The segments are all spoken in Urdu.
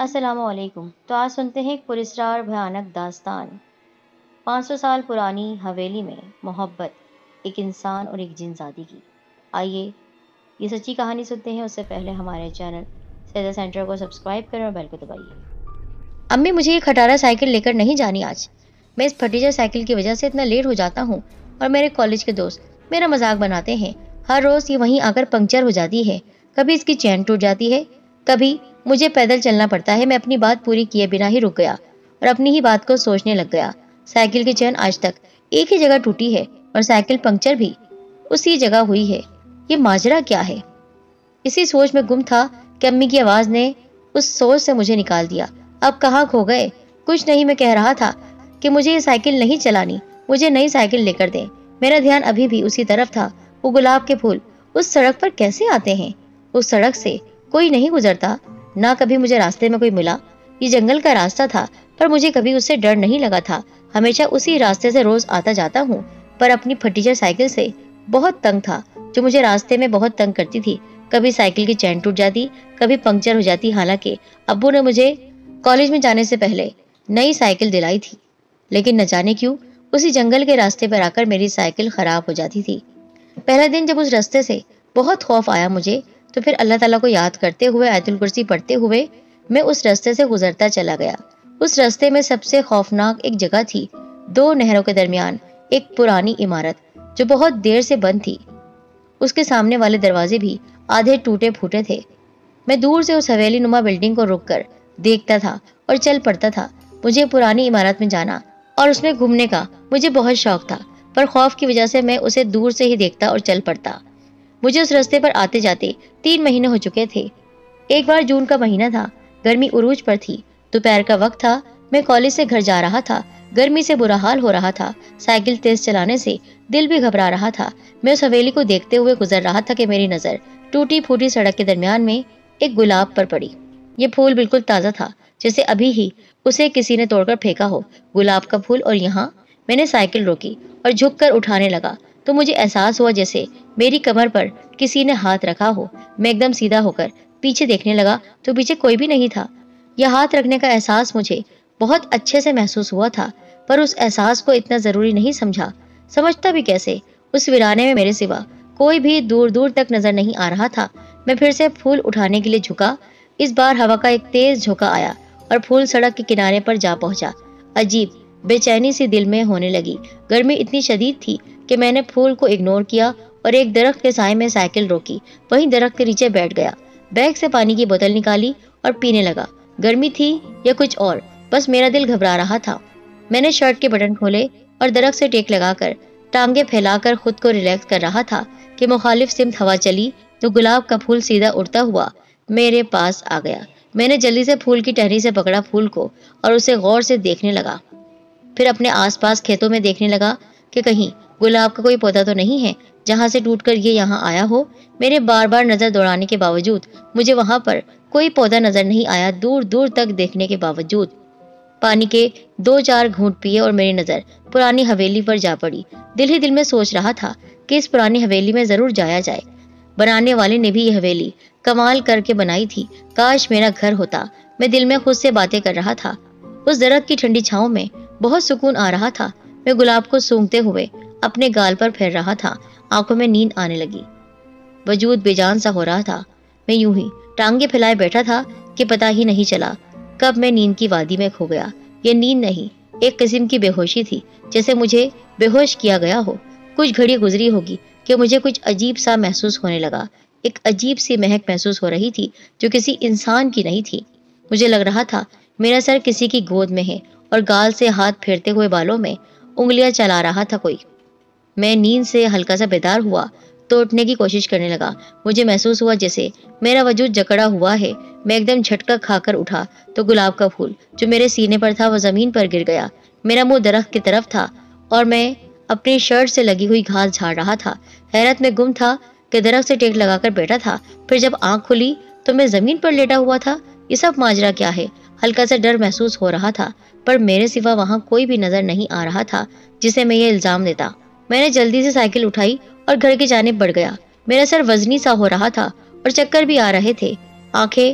السلام علیکم۔ تو آج سنتے ہیں ایک پراسرار اور بھیانک داستان۔ 500 سال پرانی حویلی میں محبت ایک انسان اور ایک جن زادی کی۔ آئیے یہ سچی کہانی سنتے ہیں۔ اس سے پہلے ہمارے چینل سیدہ سینٹر کو سبسکرائب کریں اور بیل کو دبائیے۔ امی مجھے یہ کھٹارا سائیکل لے کر نہیں جانی آج۔ میں اس پھٹیچر سائیکل کی وجہ سے اتنا لیٹ ہو جاتا ہوں اور میرے کالج کے دوست میرا مذاق بناتے ہیں۔ ہر روز یہ وہیں آ کر پنکچر ہو جاتی ہے، کبھی اس کی چین ٹوٹ جاتی ہے، کبھی مجھے پیدل چلنا پڑتا ہے۔ میں اپنی بات پوری کیے بنا ہی رک گیا اور اپنی ہی بات کو سوچنے لگ گیا۔ سائیکل کی چین آج تک ایک ہی جگہ ٹوٹی ہے اور سائیکل پنکچر بھی اسی جگہ ہوئی ہے۔ یہ ماجرا کیا ہے؟ اسی سوچ میں گم تھا کہ امی کی آواز نے اس سوچ سے مجھے نکال دیا۔ اب کہاں کھو گئے؟ کچھ نہیں، میں کہہ رہا تھا کہ مجھے یہ سائیکل نہیں چلانی، مجھے نئی سائیکل لے کر دیں۔ میرا دھیان ابھی بھی اسی طرف تھا۔ وہ گلاب کے پھول اس سڑک پر کیسے آتے ہیں؟ اس سڑک سے کوئی نہیں گزرتا، نہ کبھی مجھے راستے میں کوئی ملا۔ یہ جنگل کا راستہ تھا پر مجھے کبھی اس سے ڈر نہیں لگا تھا۔ ہمیشہ اسی راستے سے روز آتا جاتا ہوں، پر اپنی پھٹیچر سائیکل سے بہت تنگ تھا، جو مجھے راستے میں بہت تنگ کرتی تھی۔ کبھی سائیکل کی چین ٹوٹ جاتی، کبھی پنکچر ہو جاتی۔ حالانکہ ابو نے مجھے کالج میں جانے سے پہلے نئی سائیکل دلائی تھی، لیکن نہ جانے کیوں اسی جنگل کے راستے پر آ کر میری سائیکل خراب ہو جاتی تھی۔ پہلا دن جب اس راستے سے بہت خوف آیا مجھے، تو پھر اللہ تعالیٰ کو یاد کرتے ہوئے، آیت الکرسی پڑھتے ہوئے میں اس راستے سے گزرتا چلا گیا۔ اس راستے میں سب سے خوفناک ایک جگہ تھی، دو نہروں کے درمیان ایک پرانی عمارت جو بہت دیر سے بند تھی۔ اس کے سامنے والے دروازے بھی آدھے ٹوٹے پھوٹے تھے۔ میں دور سے اس حویلی نما بلڈنگ کو رک کر دیکھتا تھا اور چل پڑتا تھا۔ مجھے پرانی عمارت میں جانا اور اس میں گھومنے کا مجھے بہت شوق تھا، پر خوف کی وجہ سے میں اسے دور سے ہی دیکھتا اور چل پڑتا۔ مجھے اس راستے پر آتے جاتے 3 مہینے ہو چکے تھے۔ ایک بار جون کا مہینہ تھا، گرمی عروج پر تھی، دوپہر کا وقت تھا۔ میں کالج سے گھر جا رہا تھا، گرمی سے برا حال ہو رہا تھا، سائیکل تیز چلانے سے دل بھی گھبرا رہا تھا۔ میں اس حویلی کو دیکھتے ہوئے گزر رہا تھا کہ میری نظر ٹوٹی پھوٹی سڑک کے درمیان میں ایک گلاب پر پڑی۔ یہ پھول بالکل تازہ تھا، جیسے ابھی ہی اسے کسی نے توڑ کر پھینکا ہو۔ گلاب کا پھول، اور یہاں میں نے سائیکل روکی اور جھک کر اٹھانے لگا تو مجھے احساس ہوا جیسے میری کمر پر کسی نے ہاتھ رکھا ہو۔ میں ایک دم سیدھا ہو کر پیچھے دیکھنے لگا تو پیچھے کوئی بھی نہیں تھا۔ یہ ہاتھ رکھنے کا احساس مجھے بہت اچھے سے محسوس ہوا تھا، پر اس احساس کو اتنا ضروری نہیں سمجھتا بھی کیسے؟ اس ویرانے میں میرے سوا کوئی بھی دور دور تک نظر نہیں آ رہا تھا۔ میں پھر سے پھول اٹھانے کے لیے جھکا۔ اس بار ہوا کا ایک تیز جھونکا آیا اور پھول سڑک کے کنارے پر جا پہنچا۔ عجیب بے چینی سی دل میں ہونے لگی۔ گرمی اتنی شدید تھی کہ میں نے پھول کو اگنور کیا اور ایک درخت کے سائے میں سائیکل روکی، وہیں درخت کے نیچے بیٹھ گیا۔ بیگ سے پانی کی بوتل نکالی اور پینے لگا۔ گرمی تھی یا کچھ اور، بس میرا دل گھبرا رہا تھا۔ میں نے شرٹ کے بٹن کھولے اور درخت سے ٹیک لگا کر ٹانگیں پھیلا کر خود کو ریلیکس کر رہا تھا کہ مخالف سمت ہوا چلی تو گلاب کا پھول سیدھا اڑتا ہوا میرے پاس آ گیا۔ میں نے جلدی سے پھول کی ٹہنی سے پکڑا پھول کو اور اسے غور سے دیکھنے لگا۔ پھر اپنے آس پاس کھیتوں میں دیکھنے لگا کہ کہیں گلاب کا کوئی پودا تو نہیں ہے جہاں سے ٹوٹ کر یہ یہاں آیا ہو۔ میرے بار بار نظر دوڑانے کے باوجود مجھے وہاں پر کوئی پودا نظر نہیں آیا۔ دور دور تک دیکھنے کے باوجود پانی کے 2-4 گھونٹ پیے اور میری نظر پرانی حویلی پر جا پڑی۔ دل ہی دل میں سوچ رہا تھا کہ اس پرانی حویلی میں ضرور جایا جائے۔ بنانے والے نے بھی یہ حویلی کمال کر کے بنائی تھی، کاش میرا گھر ہوتا۔ میں دل میں خود سے باتیں کر رہا تھا۔ اس درخت کی ٹھنڈی چھاؤں میں بہت سکون آ رہا تھا۔ میں گلاب کو سونگھتے ہوئے اپنے گال پر پھیر رہا تھا۔ آنکھوں میں نیند آنے لگی، وجود بے جان سا ہو رہا تھا۔ میں یوں ہی ٹانگیں پھیلائے بیٹھا تھا کہ پتہ ہی نہیں چلا کب میں نیند کی وادی میں کھو گیا۔ یہ نیند نہیں، ایک قسم کی بے ہوشی تھی، جیسے مجھے بے ہوش کیا گیا ہو۔ کچھ گھڑی گزری ہوگی کہ مجھے کچھ عجیب سا محسوس ہونے لگا۔ ایک عجیب سی مہک محسوس ہو رہی تھی جو کسی انسان کی نہیں تھی۔ مجھے لگ رہا تھا میرا سر کسی کی گود میں ہے اور گال سے ہاتھ پھیرتے ہوئے بالوں میں انگلیاں چلا رہا تھا کوئی۔ میں نیند سے ہلکا سا بیدار ہوا تو اٹھنے کی کوشش کرنے لگا۔ مجھے محسوس ہوا جیسے میرا وجود جکڑا ہوا ہے۔ میں ایک دم جھٹکا کھا کر اٹھا تو گلاب کا پھول جو میرے سینے پر تھا وہ زمین پر گر گیا۔ میرا منہ درخت کی طرف تھا اور میں اپنی شرٹ سے لگی ہوئی گھاس جھاڑ رہا تھا۔ حیرت میں گم تھا کہ درخت سے ٹیک لگا کر بیٹھا تھا، پھر جب آنکھ کھلی تو میں زمین پر لیٹا ہوا تھا۔ یہ سب ماجرا کیا ہے؟ ہلکا سا ڈر محسوس ہو رہا تھا، پر میرے سوا وہاں کوئی بھی نظر نہیں آ رہا تھا جسے میں یہ الزام دیتا۔ میں نے جلدی سے سائیکل اٹھائی اور گھر کی جانب بڑھ گیا۔ میرا سر وزنی سا ہو رہا تھا اور چکر بھی آ رہے تھے۔ آنکھیں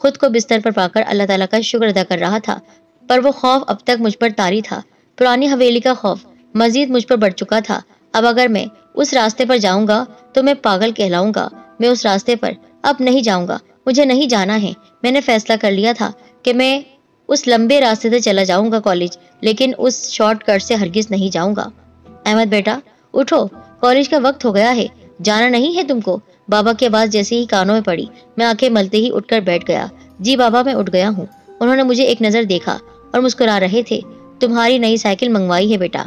خود کو بستر پر پا کر اللہ تعالیٰ کا شکر ادا کر رہا تھا، پر وہ خوف اب تک مجھ پر طاری تھا۔ پرانی حویلی کا خوف مزید مجھ پر بڑھ چکا تھا۔ اب اگر میں اس راستے پر جاؤں گا تو میں پاگل کہلاؤں گا۔ میں اس راستے پر اب نہیں جاؤں گا، مجھے نہیں جانا ہے۔ میں نے فیصلہ کر لیا تھا کہ میں اس لمبے راستے سے چلا جاؤں گا کالج، لیکن اس شارٹ کٹ سے ہرگز نہیں جاؤں گا۔ احمد بیٹا اٹھو، کالج کا وقت ہو گیا ہے، جانا نہیں ہے تم کو؟ بابا کی آواز جیسے ہی کانوں میں پڑی، میں آنکھیں ملتے ہی اٹھ کر بیٹھ گیا۔ جی بابا، میں اٹھ گیا ہوں۔ انہوں نے مجھے ایک نظر دیکھا اور مسکرا رہے تھے۔ تمہاری نئی سائیکل منگوائی ہے بیٹا؟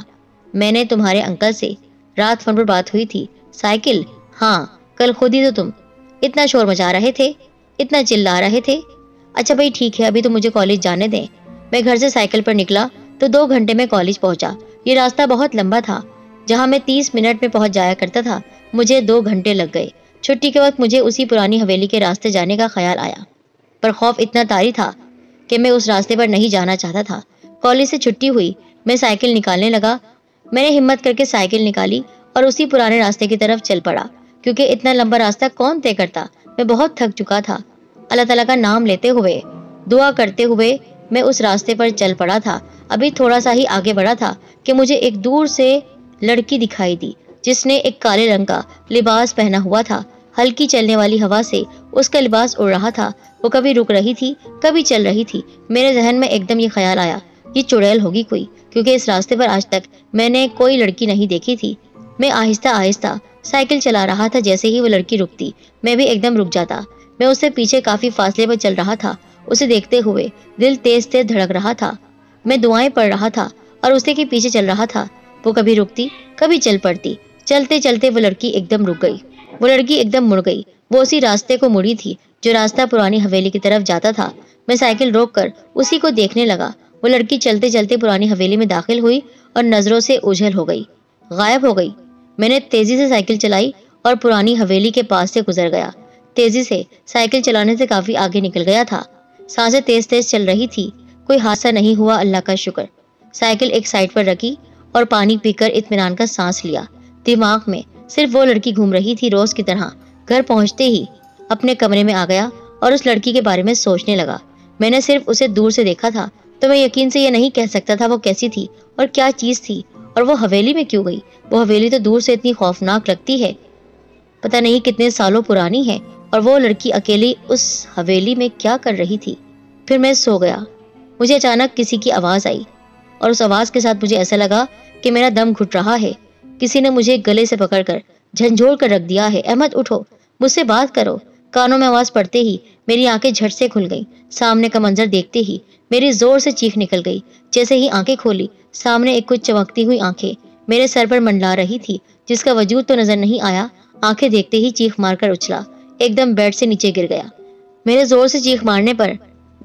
میں نے تمہارے انکل سے رات فون پر بات ہوئی تھی۔ سائیکل؟ ہاں، کل خود ہی تو تم اتنا شور مچا رہے تھے، اتنا چلا رہے تھے۔ اچھا بھائی ٹھیک ہے، ابھی تو مجھے کالج جانے دیں۔ میں گھر سے سائیکل پر نکلا تو 2 گھنٹے میں کالج پہنچا۔ یہ راستہ بہت لمبا تھا، جہاں میں 30 منٹ میں پہنچ جایا کرتا تھا، مجھے 2 گھنٹے لگ گئے۔ چھٹی کے وقت مجھے اسی پرانی حویلی کے راستے جانے کا خیال آیا، پر خوف اتنا طاری تھا کہ میں اس راستے پر نہیں جانا چاہتا تھا۔ کالج سے چھٹی ہوئی، میں سائیکل نکالنے لگا۔ میں نے ہمت کر کے سائیکل نکالی اور اسی پرانے راستے کی طرف چل پڑا، کیونکہ اتنا لمبا راستہ کون طے کرتا؟ میں بہت تھک چکا تھا۔ اللہ تعالیٰ کا نام لیتے ہوئے، دعا کرتے ہوئے میں اس راستے پر چل پڑا تھا۔ ابھی تھوڑا سا ہی آگے بڑھا تھا کہ مجھے ایک دور سے لڑکی دکھائی دی، جس نے ایک کالے رنگ کا لباس پہنا ہوا تھا۔ ہلکی چلنے والی ہوا سے اس کا لباس اڑ رہا تھا۔ وہ کبھی رک رہی تھی، کبھی چل رہی تھی۔ میرے ذہن میں ایک دم یہ خیال آیا، یہ چڑیل ہوگی کوئی، کیونکہ اس راستے پر آج تک میں نے کوئی لڑکی نہیں دیکھی تھی۔ میں آہستہ آہستہ سائیکل چلا رہا تھا۔ جیسے ہی وہ لڑکی رکتی، میں بھی ایک دم رک جاتا۔ میں اس سے پیچھے کافی فاصلے پر چل رہا تھا۔ اسے دیکھتے ہوئے دل تیز تیز دھڑک رہا تھا۔ میں دعائیں پڑھ رہا تھا اور اسی کے پیچھے چل رہا تھا۔ وہ کبھی رکتی، کبھی چل پڑتی۔ چلتے چلتے وہ لڑکی ایک دم رک گئی۔ وہ لڑکی ایک دم مڑ گئی۔ وہ اسی راستے کو مڑی تھی جو راستہ پرانی حویلی کی طرف جاتا تھا۔ میں سائیکل روک کر اسی کو دیکھنے لگا۔ وہ لڑکی چلتے چلتے پرانی حویلی میں داخل ہوئی اور نظروں سے اوجھل ہو گئی، غائب ہو گئی۔ میں نے تیزی سے سائیکل چلائی اور پرانی حویلی کے پاس سے گزر گیا۔ تیزی سے سائیکل چلانے سے کافی آگے نکل گیا تھا۔ سانسیں تیز تیز چل رہی تھی۔ کوئی حادثہ نہیں ہوا، اللہ کا شکر۔ سائیکل ایک سائیڈ پر رکھی اور پانی پی کر اطمینان کا سانس لیا۔ دماغ میں صرف وہ لڑکی گھوم رہی تھی روز کی طرح۔ گھر پہنچتے ہی اپنے کمرے میں آ گیا اور اس لڑکی کے بارے میں سوچنے لگا۔ میں نے صرف اسے دور سے دیکھا تھا، تو میں یقین سے یہ نہیں کہہ سکتا تھا وہ کیسی تھی اور کیا چیز تھی، اور وہ حویلی میں کیوں گئی۔ وہ حویلی تو دور سے اتنی خوفناک لگتی ہے، پتہ نہیں کتنے سالوں پرانی ہے، اور وہ لڑکی اکیلی اس حویلی میں کیا کر رہی تھی۔ پھر میں سو گیا۔ مجھے اچانک کسی کی آواز آئی اور اس آواز کے ساتھ مجھے ایسا لگا کہ میرا دم گھٹ رہا ہے۔ کسی نے مجھے گلے سے پکڑ کر جھنجھوڑ کر رکھ دیا ہے۔ احمد اٹھو، مجھ سے بات کرو۔ کانوں میں آواز پڑتے ہی میری آنکھیں جھٹ سے کھل گئیں۔ سامنے کا منظر دیکھتے ہی میری زور سے چیخ نکل گئی۔ جیسے ہی آنکھیں کھولی، سامنے ایک کچھ چمکتی ہوئی آنکھیں میرے سر پر منڈلا رہی تھی، جس کا وجود تو نظر نہیں آیا۔ آنکھیں دیکھتے ہی چیخ مار کر اچھلا، ایک دم بیڈ سے نیچے گر گیا۔ میرے زور سے چیخ مارنے پر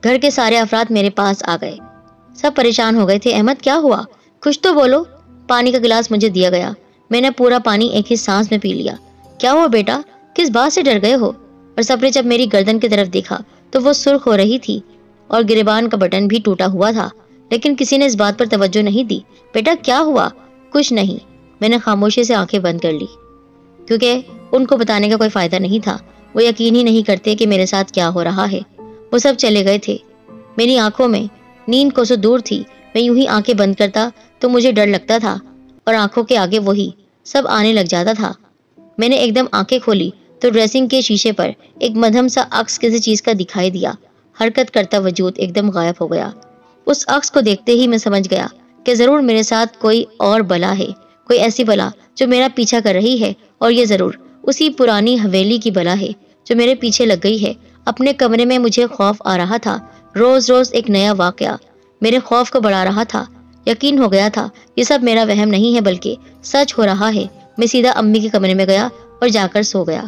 گھر کے سارے افراد میرے پاس آ گئے۔ سب پریشان ہو گئے تھے۔ احمد کیا ہوا؟ کچھ تو بولو۔ پانی کا گلاس مجھے دیا گیا۔ میں نے پورا پانی ایک ہی سانس میں پی لیا۔ کیا ہوا بیٹا؟ کس بات سے ڈر گئے ہو؟ اور سب نے جب میری گردن کی طرف دیکھا تو وہ سرخ ہو رہی تھی اور گریبان کا بٹن بھی ٹوٹا ہوا تھا، لیکن کسی نے اس بات پر توجہ نہیں دی۔ بیٹا کیا ہوا؟ کچھ نہیں۔ میں نے خاموشی سے آنکھیں بند کر لی، کیونکہ ان کو بتانے کا کوئی فائدہ نہیں تھا۔ وہ یقین ہی نہیں کرتے کہ میرے ساتھ کیا ہو رہا ہے۔ وہ سب چلے گئے تھے۔ میری آنکھوں میں نیند کو سے دور تھی۔ میں یوں ہی آنکھیں بند کرتا تو مجھے ڈر لگتا تھا اور آنکھوں کے آگے وہی سب آنے لگ جاتا تھا۔ میں نے ایک دم آنکھیں کھولی تو ڈریسنگ کے شیشے پر ایک مدھم سا عکس کسی چیز کا دکھائی دیا۔ حرکت کرتا وجود ایک دم غائب ہو گیا۔ اس عکس کو دیکھتے ہی میں سمجھ گیا کہ ضرور میرے ساتھ کوئی اور بلا ہے، کوئی ایسی بلا جو میرا پیچھا کر رہی ہے، اور یہ ضرور اسی پرانی حویلی کی بلا ہے جو میرے پیچھے لگ گئی ہے۔ اپنے کمرے میں مجھے خوف آ رہا تھا۔ روز روز ایک نیا واقعہ میرے خوف کو بڑھا رہا تھا۔ یقین ہو گیا تھا یہ سب میرا وہم نہیں ہے بلکہ سچ ہو رہا ہے۔ میں سیدھا امی کے کمرے میں گیا اور جا کر سو گیا۔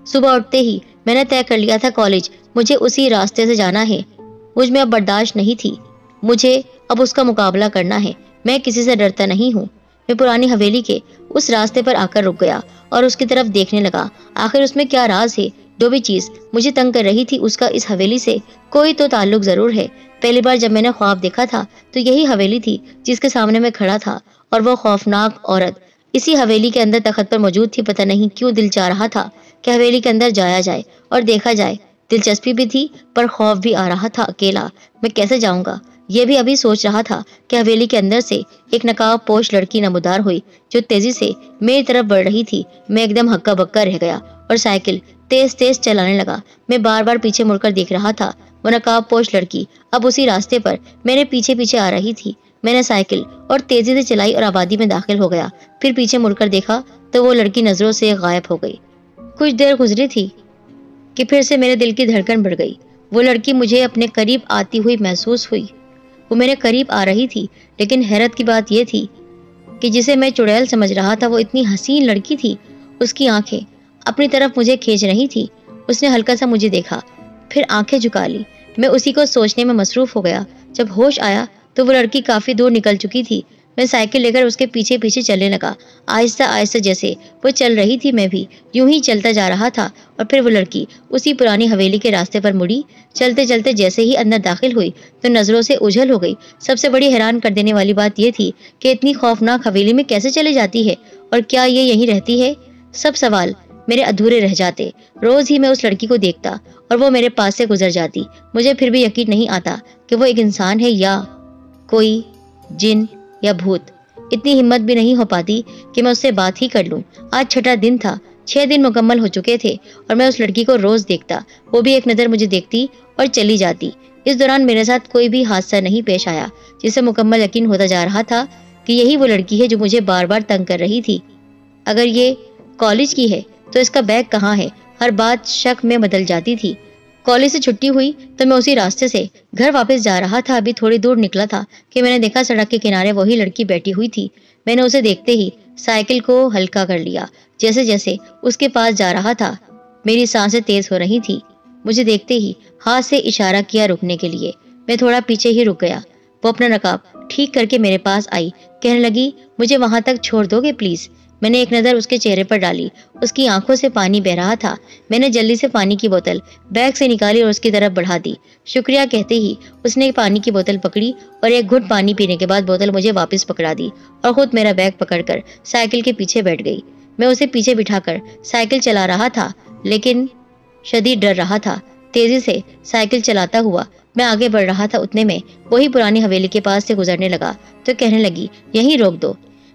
صبح اٹھتے ہی میں نے طے کر لیا تھا کالج مجھے اسی راستے سے جانا ہے۔ مجھ میں اب برداشت نہیں تھی، مجھے اب اس کا مقابلہ کرنا ہے۔ میں کسی سے ڈرتا نہیں ہوں۔ میں پرانی حویلی کے اس راستے پر آ کر رک گیا اور اس کی طرف دیکھنے لگا۔ آخر اس میں کیا راز ہے؟ جو بھی چیز مجھے تنگ کر رہی تھی اس کا اس حویلی سے کوئی تو تعلق ضرور ہے۔ پہلی بار جب میں نے خواب دیکھا تھا تو یہی حویلی تھی جس کے سامنے میں کھڑا تھا، اور وہ خوفناک عورت اسی حویلی کے اندر تخت پر موجود تھی۔ پتہ نہیں کیوں دل چاہ رہا تھا کہ حویلی کے اندر جایا جائے اور دیکھا جائے دلچسپی بھی تھی پر خوف بھی آ رہا تھا۔ اکیلا میں کیسے جاؤں گا یہ بھی ابھی سوچ رہا تھا کہ حویلی کے اندر سے ایک نقاب پوش لڑکی نمودار ہوئی جو تیزی سے میری طرف بڑھ رہی تھی۔ میں ایک دم ہکا بکا رہ گیا اور سائیکل تیز تیز چلانے لگا۔ میں بار بار پیچھے مڑ کر دیکھ رہا تھا۔ وہ نقاب پوش لڑکی اب اسی راستے پر میرے پیچھے پیچھے آ رہی تھی۔ میں نے سائیکل اور تیزی سے چلائی اور آبادی میں داخل ہو گیا۔ پھر پیچھے مڑ کر دیکھا تو وہ لڑکی نظروں سے غائب ہو گئی۔ کچھ دیر گزری تھی کہ پھر سے میرے دل کی دھڑکن بڑھ گئی۔ وہ لڑکی مجھے اپنے قریب آتی ہوئی محسوس ہوئی۔ وہ میرے قریب آ رہی تھی، لیکن حیرت کی بات یہ تھی کہ جسے میں چڑیل سمجھ رہا تھا وہ اتنی حسین لڑکی تھی۔ اس کی آنکھیں اپنی طرف مجھے کھینچ رہی تھی۔ اس نے ہلکا سا مجھے دیکھا، پھر آنکھیں جھکا لی۔ میں اسی کو سوچنے میں مصروف ہو گیا۔ جب ہوش آیا تو وہ لڑکی کافی دور نکل چکی تھی۔ میں سائیکل لے کر اس کے پیچھے پیچھے چلنے لگا، آہستہ آہستہ جیسے وہ چل رہی تھی میں بھی یوں ہی چلتا جا رہا تھا۔ اور پھر وہ لڑکی اسی پرانی حویلی کے راستے پر مڑی۔ چلتے چلتے جیسے ہی اندر داخل ہوئی تو نظروں سے اوجھل ہو گئی۔ سب سے بڑی حیران کر دینے والی بات یہ تھی کہ اتنی خوفناک حویلی میں کیسے چلی جاتی ہے اور کیا یہ یہیں رہتی ہے؟ سب سوال میرے ادھورے رہ جاتے۔ روز ہی میں اس لڑکی کو دیکھتا اور وہ میرے پاس سے گزر جاتی۔ مجھے پھر بھی یقین نہیں آتا کہ وہ ایک انسان ہے یا کوئی جن یا بھوت۔ اتنی ہمت بھی نہیں ہو پاتی کہ میں اس سے بات ہی کر لوں۔ آج چھٹا دن تھا، 6 دن مکمل ہو چکے تھے اور میں اس لڑکی کو روز دیکھتا۔ وہ بھی ایک نظر مجھے دیکھتی اور چلی جاتی۔ اس دوران میرے ساتھ کوئی بھی حادثہ نہیں پیش آیا جسے مکمل یقین ہوتا جا رہا تھا کہ یہی وہ لڑکی ہے جو مجھے بار بار تنگ کر رہی تھی۔ اگر یہ کالج کی ہے تو اس کا بیگ کہاں ہے؟ ہر بات شک میں بدل جاتی تھی۔ کالج سے چھٹی ہوئی تو میں اسی راستے سے گھر واپس جا رہا تھا۔ ابھی تھوڑی دور نکلا تھا کہ میں نے دیکھا سڑک کے کنارے وہی لڑکی بیٹھی ہوئی تھی۔ میں نے اسے دیکھتے ہی سائیکل کو ہلکا کر لیا۔ جیسے جیسے اس کے پاس جا رہا تھا میری سانسیں تیز ہو رہی تھی۔ مجھے دیکھتے ہی ہاتھ سے اشارہ کیا رکنے کے لیے۔ میں تھوڑا پیچھے ہی رک گیا۔ وہ اپنا نقاب ٹھیک کر کے میرے پاس آئی، کہنے لگی مجھے وہاں تک چھوڑ دو گے پلیز؟ میں نے ایک نظر اس کے چہرے پر ڈالی۔ اس کی آنکھوں سے پانی بہ رہا تھا۔ میں نے جلدی سے پانی کی بوتل بیگ سے نکالی اور اس کی طرف بڑھا دی۔ شکریہ کہتے ہی اس نے پانی کی بوتل پکڑی اور ایک گھٹ پانی پینے کے بعد بوتل مجھے واپس پکڑا دی اور خود میرا بیگ پکڑ کر سائیکل کے پیچھے بیٹھ گئی۔ میں اسے پیچھے بٹھا کر سائیکل چلا رہا تھا لیکن شدید ڈر رہا تھا۔ تیزی سے سائیکل چلاتا ہوا میں آگے بڑھ رہا تھا، اتنے میں وہی پرانی حویلی کے پاس سے گزرنے لگا تو کہنے لگی یہیں روک دو۔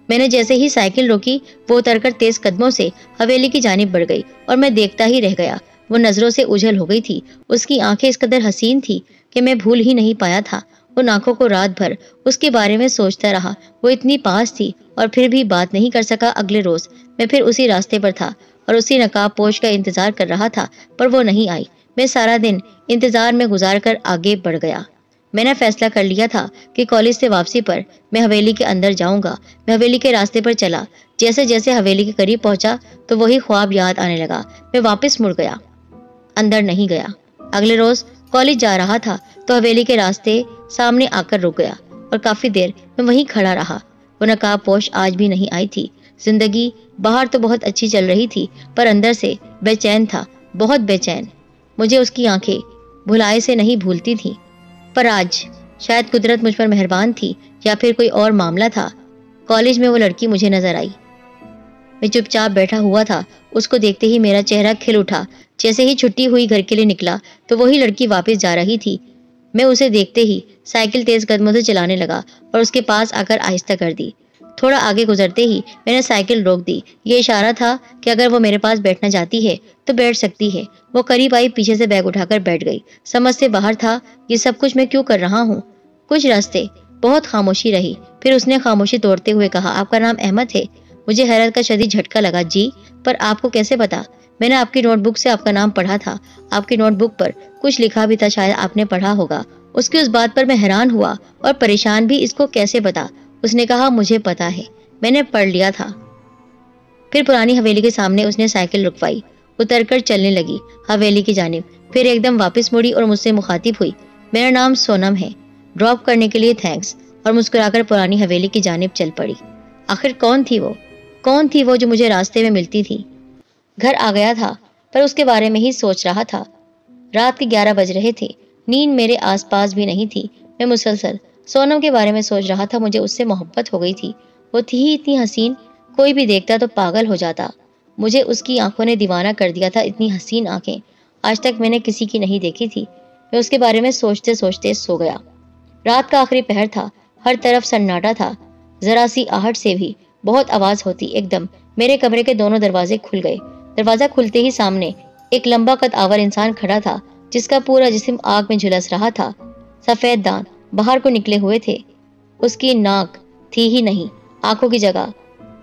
میں نے جیسے ہی سائیکل روکی وہ اتر کر تیز قدموں سے حویلی کی جانب بڑھ گئی اور میں دیکھتا ہی رہ گیا۔ وہ نظروں سے اوجھل ہو گئی تھی۔ اس کی آنکھیں اس قدر حسین تھی کہ میں بھول ہی نہیں پایا تھا۔ ان آنکھوں کو رات بھر اس کے بارے میں سوچتا رہا۔ وہ اتنی پاس تھی اور پھر بھی بات نہیں کر سکا۔ اگلے روز میں پھر اسی راستے پر تھا اور اسی نقاب پوش کا انتظار کر رہا تھا پر وہ نہیں آئی۔ میں سارا دن انتظار میں گزار کر آگے بڑھ گیا۔ میں نے فیصلہ کر لیا تھا کہ کالج سے واپسی پر میں حویلی کے اندر جاؤں گا۔ میں حویلی کے راستے پر چلا۔ جیسے جیسے حویلی کے قریب پہنچا تو وہی خواب یاد آنے لگا۔ میں واپس مڑ گیا، اندر نہیں گیا۔ اگلے روز کالج جا رہا تھا تو حویلی کے راستے سامنے آ کر رک گیا اور کافی دیر میں وہیں کھڑا رہا۔ وہ نقاب پوش آج بھی نہیں آئی تھی۔ زندگی باہر تو بہت اچھی چل رہی تھی پر اندر سے بے چین تھا، بہت بے چین۔ مجھے اس کی آنکھیں بھلائے سے نہیں بھولتی تھیں، پر آج شاید قدرت مجھ پر مہربان تھی یا پھر کوئی اور معاملہ تھا۔ کالج میں وہ لڑکی مجھے نظر آئی۔ میں چپ چاپ بیٹھا ہوا تھا۔ اس کو دیکھتے ہی میرا چہرہ کھل اٹھا۔ جیسے ہی چھٹی ہوئی گھر کے لیے نکلا تو وہی لڑکی واپس جا رہی تھی۔ میں اسے دیکھتے ہی سائیکل تیز قدموں سے چلانے لگا اور اس کے پاس آ کر آہستہ کر دی۔ تھوڑا آگے گزرتے ہی میں نے سائیکل روک دی۔ یہ اشارہ تھا کہ اگر وہ میرے پاس بیٹھنا چاہتی ہے تو بیٹھ سکتی ہے۔ وہ قریب آئی، پیچھے سے بیگ اٹھا کر بیٹھ گئی۔ سمجھ سے باہر تھا یہ سب کچھ میں کیوں کر رہا ہوں۔ کچھ راستے بہت خاموشی رہی، پھر اس نے خاموشی توڑتے ہوئے کہا آپ کا نام احمد ہے؟ مجھے حیرت کا شدید جھٹکا لگا۔ جی، پر آپ کو کیسے پتا؟ میں نے آپ کی نوٹ بک سے آپ کا نام پڑھا تھا۔ آپ کی نوٹ بک پر کچھ لکھا بھی تھا، شاید آپ نے پڑھا ہوگا۔ اس کی اس بات پر میں حیران ہوا اور پریشان بھی، اس کو کیسے پتا؟ اس نے کہا مجھے پتا ہے، میں نے پڑھ لیا تھا۔ پھر پرانی حویلی کے سامنے اس نے سائیکل رکوائی، اتر کر چلنے لگی حویلی کی جانب، پھر ایک دم واپس مڑی اور مجھ سے مخاطب ہوئی، میرا نام سونم ہے، ڈراپ کرنے کے لیے تھینکس، اور مسکرا کر پرانی حویلی کی جانب چل پڑی۔ آخر کون تھی وہ جو مجھے راستے میں ملتی تھی؟ گھر آ گیا تھا پر اس کے بارے میں ہی سوچ رہا تھا۔ رات کے 11 بج رہے تھے، نیند میرے آس پاس بھی نہیں تھی۔ میں مسلسل سونم کے بارے میں سوچ رہا تھا۔ مجھے اس سے محبت ہو گئی تھی، وہ تھی ہی اتنی حسین، کوئی بھی دیکھتا تو پاگل ہو جاتا۔ مجھے اس کی آنکھوں نے دیوانہ کر دیا تھا، اتنی حسین آنکھیں، آج تک میں نے کسی کی نہیں دیکھی تھی۔ میں اس کے بارے میں سوچتے سوچتے سو گیا۔ رات کا آخری پہر تھا، ہر طرف سناٹا تھا، ذرا سی آہٹ سے بھی بہت آواز ہوتی ایک دم میرے کمرے کے دونوں دروازے کھل گئے۔ دروازہ کھلتے ہی سامنے ایک لمبا قد آور انسان کھڑا تھا جس کا پورا جسم آگ میں جھلس رہا تھا۔ سفید دانت باہر کو نکلے ہوئے تھے، اس کی ناک تھی ہی نہیں، آنکھوں کی جگہ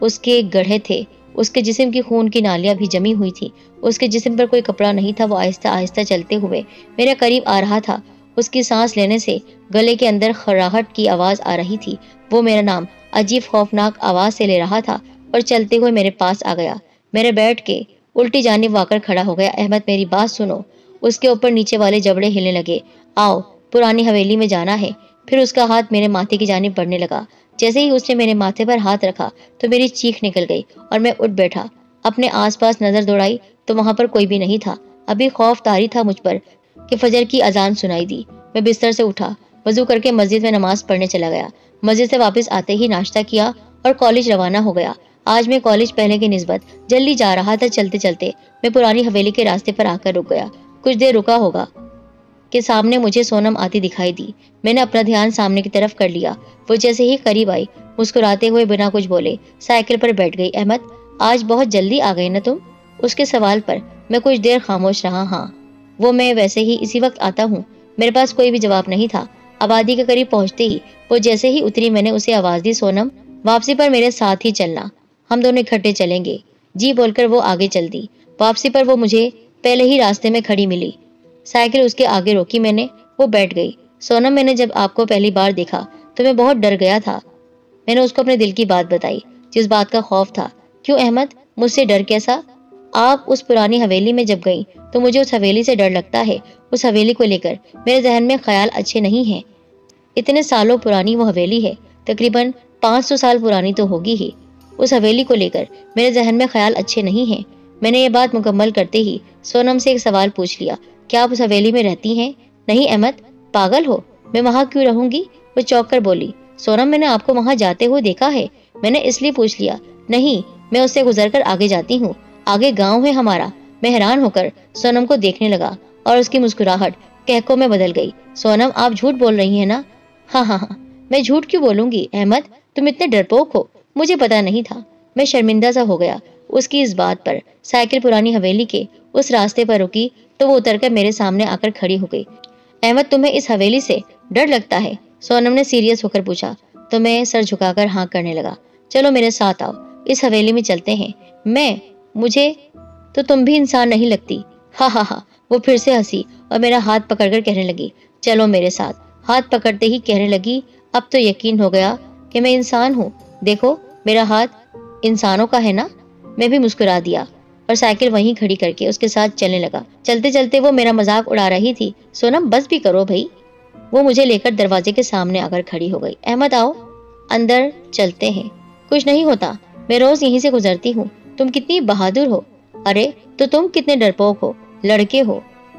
اس کے گڑھے تھے، اس کے جسم کی خون کی نالیاں بھی جمی ہوئی تھی، اس کے جسم پر کوئی کپڑا نہیں تھا۔ وہ آہستہ آہستہ چلتے ہوئے میرے قریب آ رہا تھا، اس کی سانس لینے سے گلے کے اندر خراہٹ کی آواز آ رہی تھی۔ وہ میرا نام عجیب خوفناک آواز سے لے رہا تھا اور چلتے ہوئے میرے پاس آ گیا، میرے بیڈ کے الٹی جانب آ کر کھڑا ہو گیا۔ احمد میری بات سنو۔ اس کے اوپر نیچے والے جبڑے ہلنے لگے۔ آؤ پرانی حویلی میں جانا ہے۔ پھر اس کا ہاتھ میرے ماتھے کی جانب بڑھنے لگا۔ جیسے ہی اس نے میرے ماتھے پر ہاتھ رکھا تو میری چیخ نکل گئی اور میں اٹھ بیٹھا۔ اپنے آس پاس نظر دوڑائی تو وہاں پر کوئی بھی نہیں تھا۔ ابھی خوف طاری تھا مجھ پر کہ فجر کی اذان سنائی دی۔ میں بستر سے اٹھا، وضو کر کے مسجد میں نماز پڑھنے چلا گیا۔ مسجد سے واپس آتے ہی ناشتہ کیا اور کالج روانہ ہو گیا۔ آج میں کالج پہلے کی نسبت جلدی جا رہا تھا۔ چلتے چلتے میں پرانی حویلی کے راستے پر آ کر رک گیا۔ کچھ دیر رکا ہوگا کہ سامنے مجھے سونم آتی دکھائی دی۔ میں نے اپنا دھیان سامنے کی طرف کر لیا۔ وہ جیسے ہی قریب آئی مسکراتے ہوئے بنا کچھ بولے سائیکل پر بیٹھ گئی۔ احمد آج بہت جلدی آ گئے نا تم؟ اس کے سوال پر میں کچھ دیر خاموش رہا۔ ہاں وہ میں ویسے ہی اسی وقت آتا ہوں۔ میرے پاس کوئی بھی جواب نہیں تھا۔ آبادی کے قریب پہنچتے ہی وہ جیسے ہی اتری میں نے اسے آواز دی، سونم واپسی پر میرے ساتھ ہی چلنا، ہم دونوں اکٹھے چلیں گے۔ جی بول کر وہ آگے چل دی۔ واپسی پر وہ مجھے پہلے ہی راستے میں کھڑی ملی۔ سائیکل اس کے آگے روکی میں نے، وہ بیٹھ گئی۔ سونم میں نے جب آپ کو پہلی بار دیکھا تو میں بہت ڈر گیا تھا۔ میں نے اس کو اپنے دل کی بات بتائی، جس بات کا خوف تھا۔ کیوں احمد؟ مجھ سے ڈر کیسا؟ آپ اس پرانی حویلی میں جب گئی تو مجھے اس حویلی سے ڈر لگتا ہے۔ اس حویلی کو لے کر میرے ذہن میں خیال اچھے نہیں ہیں۔ اتنے سالوں پرانی وہ حویلی ہے، تقریباً 500 سال پرانی تو ہوگی ہی۔ اس حویلی کو لے کر میرے ذہن میں خیال اچھے نہیں ہیں۔ میں نے یہ بات مکمل کرتے ہی سونم سے ایک سوال پوچھ لیا، کیا آپ اس حویلی میں رہتی ہیں؟ نہیں احمد، پاگل ہو، میں وہاں کیوں رہوں گی؟ وہ چونک کر بولی، سونم میں نے آپ کو وہاں جاتے ہوئے دیکھا ہے۔ میں نے اس لیے پوچھ لیا۔ نہیں، میں اس سے گزر کر آگے جاتی ہوں، آگے گاؤں ہے ہمارا۔ میں حیران ہو کر سونم کو دیکھنے لگا اور اس کی مسکراہٹ کہکوں میں بدل گئی۔ سونم آپ جھوٹ بول رہی ہیں نا؟ ہاں ہاں ہاں، میں جھوٹ کیوں بولوں گی؟ احمد تم اتنے ڈرپوک ہو، مجھے پتا نہیں تھا۔ میں شرمندہ سا ہو گیا اس کی اس بات پر۔ سائیکل پرانی حویلی کے اس راستے پر رکی تو وہ اتر کر میرے سامنے آ کر کھڑی ہو گئی۔ احمد تمہیں اس حویلی سے ڈر لگتا ہے؟ سونم نے سیریس ہو کر پوچھا تو میں سر جھکا کر ہاں کرنے لگا۔ چلو میرے ساتھ آؤ، اس حویلی میں چلتے ہیں۔ مجھے تو تم بھی انسان نہیں لگتی۔ ہاں ہاں ہاں، وہ پھر سے ہنسی اور میرا ہاتھ پکڑ کر کہنے لگی، چلو میرے ساتھ۔ ہاتھ پکڑتے ہی کہنے لگی، اب تو یقین ہو گیا کہ میں انسان ہوں، دیکھو میرا ہاتھ انسانوں کا ہے نا؟ میں بھی مسکرا دیا اور سائیکل وہیں کھڑی کر کے اس کے ساتھ چلنے لگا۔ چلتے چلتے وہ میرا مذاق اڑا رہی تھی۔ سونم بس بھی کرو بھائی۔ وہ مجھے لے کر دروازے کے سامنے آ کر کھڑی ہو گئی۔ احمد آؤ اندر چلتے ہیں، کچھ نہیں ہوتا، میں روز یہیں سے گزرتی ہوں۔ تم کتنی بہادر ہو۔ ارے تو تم کتنے ڈرپوک ہو، لڑکے ہو۔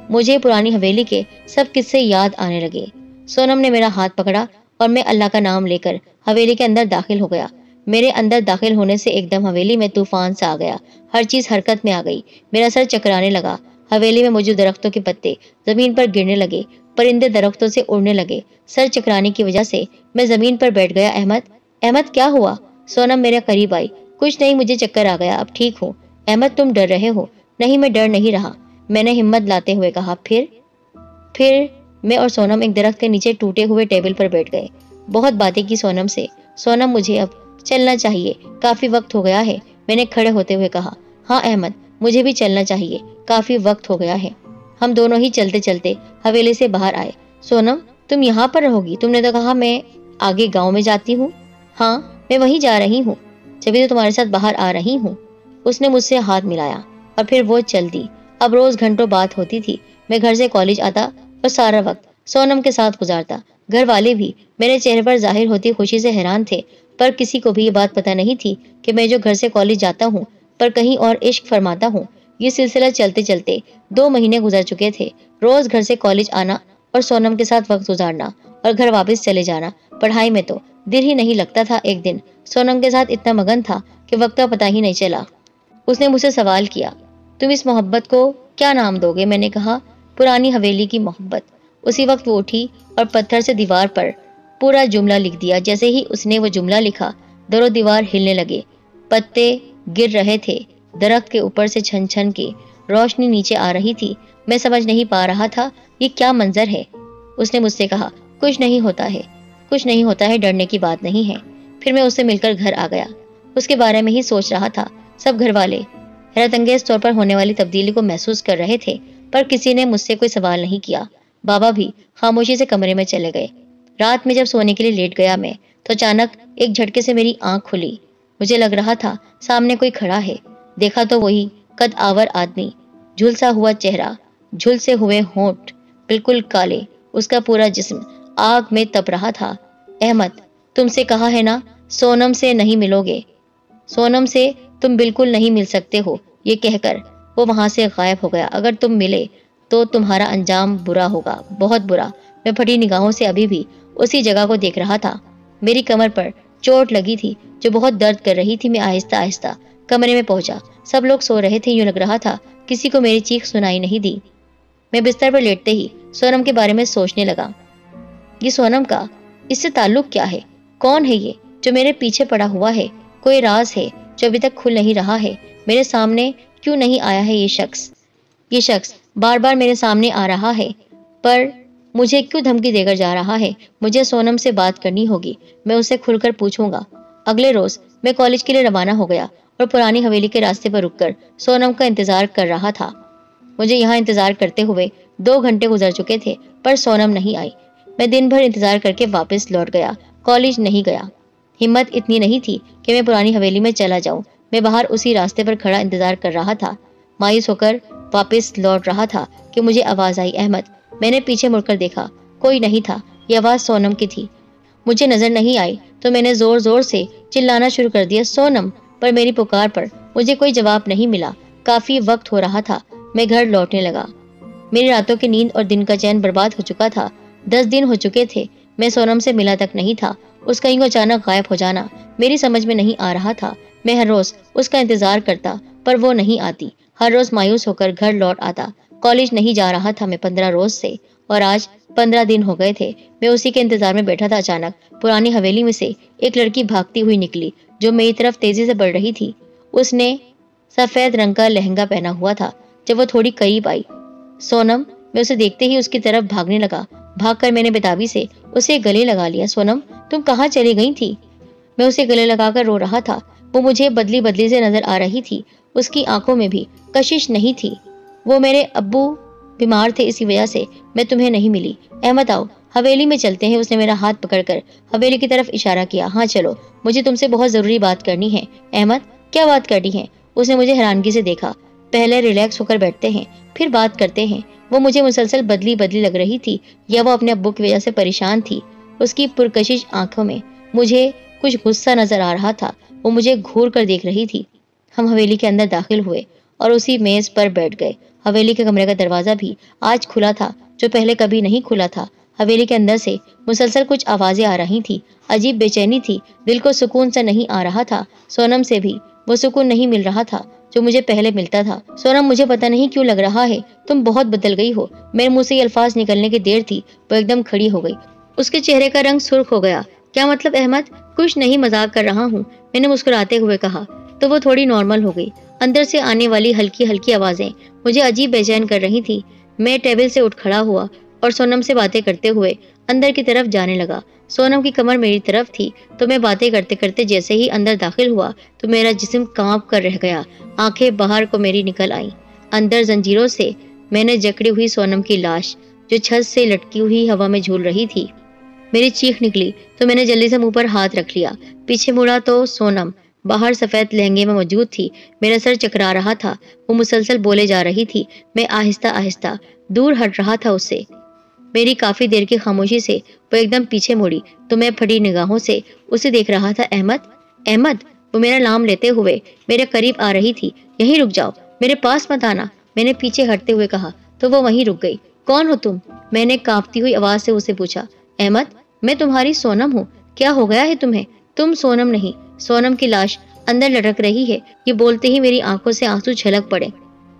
مجھے پرانی حویلی کے سب قصے یاد آنے لگے۔ سونم نے میرا ہاتھ پکڑا اور میں اللہ کا نام لے کر حویلی کے اندر داخل ہو گیا۔ میرے اندر داخل ہونے سے ایک دم حویلی میں طوفان سا آ گیا، ہر چیز حرکت میں آ گئی۔ میرا سر چکرانے لگا، حویلی میں موجود درختوں کے پتے زمین پر گرنے لگے، پرندے درختوں سے اڑنے لگے۔ سر چکرانے کی وجہ سے میں زمین پر بیٹھ گیا۔ احمد کیا ہوا؟ سونم میرے قریب آئی۔ کچھ نہیں، مجھے چکر آ گیا، اب ٹھیک ہوں۔ احمد تم ڈر رہے ہو؟ نہیں میں ڈر نہیں رہا، میں نے ہمت لاتے ہوئے کہا۔ پھر میں اور سونم ایک درخت کے نیچے ٹوٹے ہوئے ٹیبل پر بیٹھ گئے۔ بہت باتیں کی سونم سے۔ سونم مجھے اب چلنا چاہیے، کافی وقت ہو گیا ہے، میں نے کھڑے ہوتے ہوئے کہا۔ ہاں احمد مجھے بھی چلنا چاہیے، کافی وقت ہو گیا ہے۔ ہم دونوں ہی چلتے چلتے حویلی سے باہر آئے۔ سونم تم یہاں پر رہو گی؟ تم نے تو کہا میں آگے گاؤں میں جاتی ہوں۔ ہاں میں وہیں جا رہی ہوں، جبھی تو تمہارے ساتھ باہر آ رہی ہوں۔ اس نے مجھ سے ہاتھ ملایا اور پھر وہ چل دی۔ اب روز گھنٹوں بات ہوتی تھی۔ میں گھر سے کالج آتا اور سارا وقت سونم کے ساتھ گزارتا۔ گھر والے بھی میرے چہرے پر ظاہر ہوتی خوشی سے حیران تھے، پر کسی کو بھی یہ بات پتہ نہیں تھی کہ میں جو گھر سے کالج جاتا ہوں پر کہیں اور عشق فرماتا ہوں۔ یہ سلسلہ چلتے چلتے 2 مہینے گزر چکے تھے۔ روز گھر سے کالج آنا اور سونم کے ساتھ وقت گزارنا اور گھر واپس چلے جانا۔ پڑھائی میں تو دل ہی نہیں لگتا تھا۔ ایک دن سونم کے ساتھ اتنا مگن تھا کہ وقت کا پتہ ہی نہیں چلا۔ اس نے مجھ سے سوال کیا، تم اس محبت کو کیا نام دو گے؟ میں نے کہا پرانی حویلی کی محبت۔ اسی وقت وہ اٹھی اور پتھر سے دیوار پر پورا جملہ لکھ دیا۔ جیسے ہی اس نے وہ جملہ لکھا در و دیوار ہلنے لگے، پتے گر رہے تھے، درخت کے اوپر سے چھن چھن کے روشنی نیچے آ رہی تھی۔ میں سمجھ نہیں پا رہا تھا یہ کیا منظر ہے۔ اس نے مجھ سے کہا کچھ نہیں ہوتا ہے، ڈرنے کی بات نہیں ہے۔ پھر میں اس سے مل کر گھر آ گیا۔ اس کے بارے میں ہی سوچ رہا تھا۔ سب گھر والے حیرت انگیز طور پر ہونے والی تبدیلی کو محسوس کر رہے تھے، پر کسی نے مجھ سے کوئی سوال نہیں کیا۔ بابا بھی خاموشی سے کمرے میں چلے گئے۔ رات میں جب سونے کے لیے لیٹ گیا میں، تو اچانک ایک جھٹکے سے میری آنکھ کھلی۔ مجھے لگ رہا تھا سامنے کوئی کھڑا ہے۔ دیکھا تو وہی قد آور آدمی، جھلسا ہوا چہرہ، جھلسے ہوئے ہونٹ، بالکل کالے، اس کا پورا جسم آگ میں تپ رہا تھا۔ احمد، تم سے کہا ہے نا سونم سے نہیں ملو گے، سونم سے تم بالکل نہیں مل سکتے ہو، یہ کہہ کر وہ وہاں سے غائب ہو گیا۔ اگر تم ملے تو تمہارا انجام برا ہوگا، بہت برا۔ میں پھٹی نگاہوں سے ابھی بھی اسی جگہ کو دیکھ رہا تھا۔ میری کمر پر چوٹ لگی تھی جو بہت درد کر رہی تھی۔ میں آہستہ آہستہ کمرے میں پہنچا۔ سب لوگ سو رہے تھے، یوں لگ رہا تھا کسی کو میری چیخ سنائی نہیں دی۔ میں بستر پر لیٹتے ہی سونم کے بارے میں سوچنے لگا۔ یہ سونم کا اس سے تعلق کیا ہے؟ کون ہے یہ جو میرے پیچھے پڑا ہوا ہے؟ کوئی راز ہے جو ابھی تک کھل نہیں رہا ہے۔ میرے سامنے کیوں نہیں آیا ہے یہ شخص بار بار میرے سامنے آ رہا ہے، پر مجھے کیوں دھمکی دے کر جا رہا ہے؟ مجھے سونم سے بات کرنی ہوگی، میں اسے کھل کر پوچھوں گا۔ اگلے روز میں کالج کے لیے روانہ ہو گیا اور پرانی حویلی کے راستے پر رک کر سونم کا انتظار کر رہا تھا۔ مجھے یہاں انتظار کرتے ہوئے 2 گھنٹے گزر چکے تھے، پر سونم نہیں آئی۔ میں دن بھر انتظار کر کے واپس لوٹ گیا، کالج نہیں گیا۔ ہمت اتنی نہیں تھی کہ میں پرانی حویلی میں چلا جاؤں۔ میں باہر اسی راستے پر کھڑا انتظار کر رہا تھا، مایوس ہو کر واپس لوٹ رہا تھا کہ مجھے آواز آئی، احمد۔ میں نے پیچھے مڑ کر دیکھا، کوئی نہیں تھا۔ یہ آواز سونم کی تھی۔ مجھے نظر نہیں آئی تو میں نے زور زور سے چلانا شروع کر دیا، سونم! پر میری پکار پر مجھے کوئی جواب نہیں ملا۔ کافی وقت ہو رہا تھا، میں گھر لوٹنے لگا۔ میری راتوں کی نیند اور دن کا چین برباد ہو چکا تھا۔ 10 دن ہو چکے تھے، میں سونم سے ملا تک نہیں تھا۔ اس کہیں کو اچانک غائب ہو جانا میری سمجھ میں نہیں آ رہا تھا۔ میں ہر روز اس کا انتظار کرتا، پر وہ نہیں آتی۔ ہر روز مایوس ہو کر گھر لوٹ آتا۔ کالج نہیں جا رہا تھا میں 15 روز سے، اور آج 15 دن ہو گئے تھے۔ میں اسی کے انتظار میں بیٹھا تھا۔ اچانک پرانی حویلی میں سے ایک لڑکی بھاگتی ہوئی نکلی جو میری طرف تیزی سے بڑھ رہی تھی۔ اس نے سفید رنگ کا لہنگا پہنا ہوا تھا۔ جب وہ تھوڑی قریب آئی، سونم! میں اسے دیکھتے ہی اس کی طرف بھاگنے لگا۔ بھاگ کر میں نے بےتابی سے اسے گلے لگا لیا۔ سونم، تم کہاں چلی گئی تھی؟ میں اسے گلے لگا کر رو رہا تھا۔ وہ مجھے بدلی بدلی سے نظر آ رہی تھی۔ اس کی آنکھوں میں بھی کشش نہیں تھی۔ وہ میرے ابو بیمار تھے، اسی وجہ سے میں تمہیں نہیں ملی۔ احمد آؤ، حویلی میں چلتے ہیں۔ اس نے میرا ہاتھ پکڑ کر حویلی کی طرف اشارہ کیا۔ ہاں چلو، مجھے تم سے بہت ضروری بات کرنی ہے۔ احمد، کیا بات کرنی ہے؟ اس نے مجھے حیرانگی سے دیکھا۔ پہلے ریلیکس ہو کر بیٹھتے ہیں، پھر بات کرتے ہیں۔ وہ مجھے مسلسل بدلی بدلی لگ رہی تھی، یا وہ اپنے ابو کی وجہ سے پریشان تھی۔ اس کی پرکشش آنکھوں میں مجھے کچھ غصہ نظر آ رہا تھا۔ وہ مجھے گھور کر دیکھ رہی تھی۔ ہم حویلی کے اندر داخل ہوئے اور اسی میز پر بیٹھ گئے۔ حویلی کے کمرے کا دروازہ بھی آج کھلا تھا، جو پہلے کبھی نہیں کھلا تھا۔ حویلی کے اندر سے مسلسل کچھ آوازیں آ رہی تھی۔ عجیب بے چینی تھی، دل کو سکون سا نہیں آ رہا تھا۔ سونم سے بھی وہ سکون نہیں مل رہا تھا جو مجھے پہلے ملتا تھا۔ سونم، مجھے پتہ نہیں کیوں لگ رہا ہے تم بہت بدل گئی ہو۔ میرے منہ سے یہ الفاظ نکلنے کی دیر تھی، وہ ایک دم کھڑی ہو گئی۔ اس کے چہرے کا رنگ سرخ ہو گیا۔ کیا مطلب احمد؟ کچھ نہیں، مذاق کر رہا ہوں، میں نے مسکراتے ہوئے کہا۔ تو وہ تھوڑی نارمل ہو گئی۔ اندر سے آنے والی ہلکی ہلکی آوازیں مجھے عجیب بے چین کر رہی تھی۔ میں ٹیبل سے اٹھ کھڑا ہوا اور سونم سے باتیں کرتے ہوئے اندر کی طرف جانے لگا۔ سونم کی کمر میری طرف تھی، تو میں باتیں کرتے کرتے جیسے ہی اندر داخل ہوا تو میرا جسم کانپ کر رہ گیا۔ آنکھیں باہر کو میری نکل آئیں۔ اندر زنجیروں سے میں نے جکڑی ہوئی سونم کی لاش جو چھت سے لٹکی ہوئی ہوا میں جھول رہی تھی۔ میری چیخ نکلی تو میں نے جلدی سے منہ پر ہاتھ رکھ لیا۔ پیچھے مڑا تو سونم باہر سفید لہنگے میں موجود تھی۔ میرا سر چکرا رہا تھا، وہ مسلسل بولے جا رہی تھی۔ میں آہستہ آہستہ دور ہٹ رہا تھا اس سے۔ میری کافی دیر کی خاموشی سے وہ ایک دم پیچھے مڑی تو میں پھٹی نگاہوں سے اسے دیکھ رہا تھا۔ احمد، احمد! وہ میرا نام لیتے ہوئے میرے قریب آ رہی تھی۔ یہیں رک جاؤ، میرے پاس مت آنا، میں نے پیچھے ہٹتے ہوئے کہا تو وہ وہیں رک گئی۔ کون ہو تم؟ میں نے کانپتی ہوئی آواز سے اسے پوچھا۔ احمد، میں تمہاری سونم ہوں۔ کیا ہو گیا ہے تمہیں؟ تم سونم نہیں، سونم کی لاش اندر لٹک رہی ہے۔ یہ بولتے ہی میری آنکھوں سے آنسو چھلک پڑے۔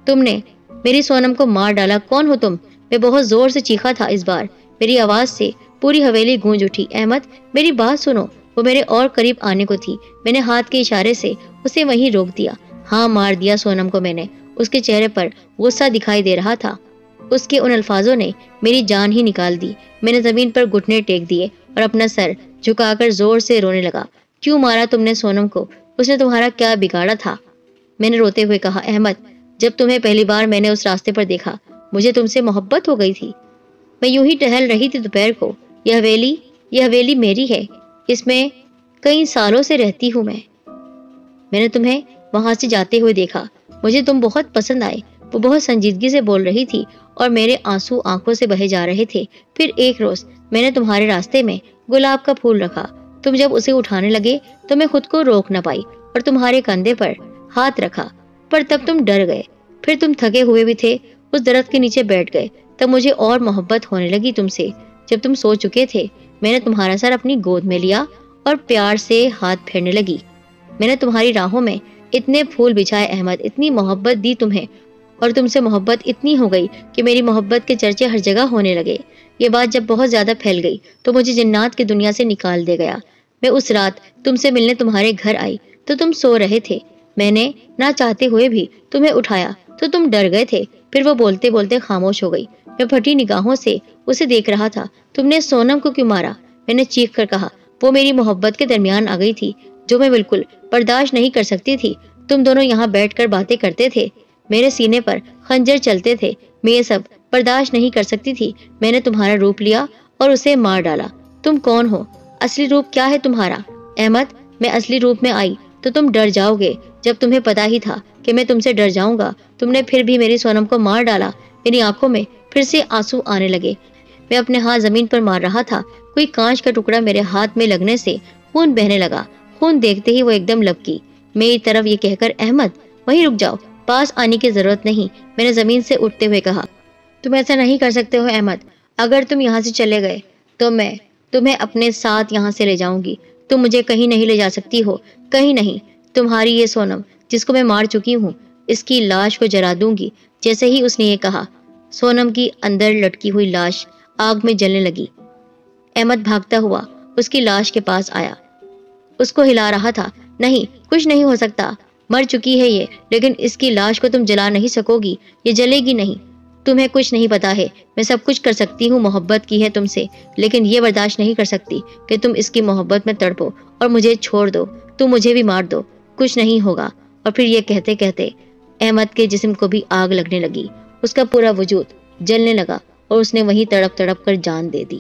تم نے میری سونم کو مار ڈالا، کون ہو تم؟ میں بہت زور سے چیخا تھا اس بار، میری آواز سے پوری حویلی گونج اٹھی۔ احمد میری بات سنو، وہ میرے اور قریب آنے کو تھی، میں نے ہاتھ کے اشارے سے اسے وہیں روک دیا۔ ہاں مار دیا سونم کو میں نے۔ اس کے چہرے پر غصہ دکھائی دے رہا تھا، اس کے ان الفاظوں نے میری جان ہی نکال دی۔ میں نے زمین پر گھٹنے ٹیک دیے اور اپنا سر جھکا کر زور سے رونے لگا۔ کیوں مارا تم نے سونم کو؟ اس نے تمہارا کیا بگاڑا تھا؟ میں نے روتے ہوئے کہا۔ احمد جب تمہیں پہلی بار میں نے اس راستے پر دیکھا مجھے تم سے محبت ہو گئی تھی۔ میں یوں ہی ٹہل رہی تھی دوپہر کو، یہ حویلی میری ہے، اس میں کئی سالوں سے رہتی ہوں میں نے تمہیں وہاں سے جاتے ہوئے دیکھا، مجھے تم بہت پسند آئے۔ وہ بہت سنجیدگی سے بول رہی تھی اور میرے آنسو آنکھوں سے بہے جا رہے تھے۔ پھر ایک روز میں نے تمہارے راستے میں گلاب کا پھول رکھا، تم جب اسے اٹھانے لگے تو میں خود کو روک نہ پائی اور تمہارے کندھے پر ہاتھ رکھا، پر تب تم ڈر گئے۔ پھر تم تھکے ہوئے بھی تھے، اس درخت کے نیچے بیٹھ گئے، تب مجھے اور محبت ہونے لگی تم سے۔ جب تم سو چکے تھے میں نے تمہارا سر اپنی گود میں لیا اور پیار سے ہاتھ پھیرنے لگی۔ میں نے تمہاری راہوں میں اتنے پھول بچھائے احمد، اتنی محبت دی تمہیں، اور تم سے محبت اتنی ہو گئی کہ میری محبت کے چرچے ہر جگہ ہونے لگے۔ یہ بات جب بہت زیادہ پھیل گئی تو مجھے جنات کی دنیا سے نکال دے گیا۔ میں اس رات تم سے ملنے تمہارے گھر آئی تو تم سو رہے تھے، میں نے نہ چاہتے ہوئے بھی تمہیں اٹھایا تو تم ڈر گئے تھے۔ پھر وہ بولتے بولتے خاموش ہو گئی۔ میں پھٹی نگاہوں سے اسے دیکھ رہا تھا۔ تم نے سونم کو کیوں مارا؟ میں نے چیخ کر کہا۔ وہ میری محبت کے درمیان آ گئی تھی جو میں بالکل برداشت نہیں کر سکتی تھی۔ تم دونوں یہاں بیٹھ کر باتیں کرتے تھے، میرے سینے پر خنجر چلتے تھے، میں یہ سب برداشت نہیں کر سکتی تھی۔ میں نے تمہارا روپ لیا اور اسے مار ڈالا۔ تم کون ہو؟ اصلی روپ کیا ہے تمہارا؟ احمد میں اصلی روپ میں آئی تو تم ڈر جاؤ گے، جب تمہیں پتا ہی تھا کہ میں تم سے ڈر جاؤں گا تم نے پھر بھی میری سونم کو مار ڈالا۔ میری آنکھوں میں پھر سے آنسو آنے لگے، میں اپنے ہاتھ زمین پر مار رہا تھا، کوئی کانچ کا ٹکڑا میرے ہاتھ میں لگنے سے خون بہنے لگا۔ خون دیکھتے ہی وہ ایک دم لپکی میری طرف، یہ کہہ کر احمد وہیں رک جاؤ، پاس آنے کی ضرورت نہیں۔ میں نے زمین سے اٹھتے ہوئے کہا، تم ایسا نہیں کر سکتے ہو احمد، اگر تم یہاں سے چلے گئے تو میں تمہیں اپنے ساتھ یہاں سے لے جاؤں گی۔ تم مجھے کہیں نہیں لے جا سکتی ہو، کہیں نہیں۔ تمہاری یہ سونم جس کو میں مار چکی ہوں، اس کی لاش کو جلا دوں گی۔ جیسے ہی اس نے یہ کہا سونم کی اندر لٹکی ہوئی لاش آگ میں جلنے لگی۔ احمد بھاگتا ہوا اس کی لاش کے پاس آیا، اس کو ہلا رہا تھا۔ نہیں، کچھ نہیں ہو سکتا، مر چکی ہے یہ، لیکن اس کی لاش کو تم جلا نہیں سکو گی، یہ جلے گی نہیں۔ تمہیں کچھ نہیں پتا ہے، میں سب کچھ کر سکتی ہوں، محبت کی ہے تم سے، لیکن یہ برداشت نہیں کر سکتی کہ تم اس کی محبت میں تڑپو اور مجھے چھوڑ دو۔ تم مجھے بھی مار دو، کچھ نہیں ہوگا۔ اور پھر یہ کہتے کہتے احمد کے جسم کو بھی آگ لگنے لگی، اس کا پورا وجود جلنے لگا اور اس نے وہیں تڑپ تڑپ کر جان دے دی۔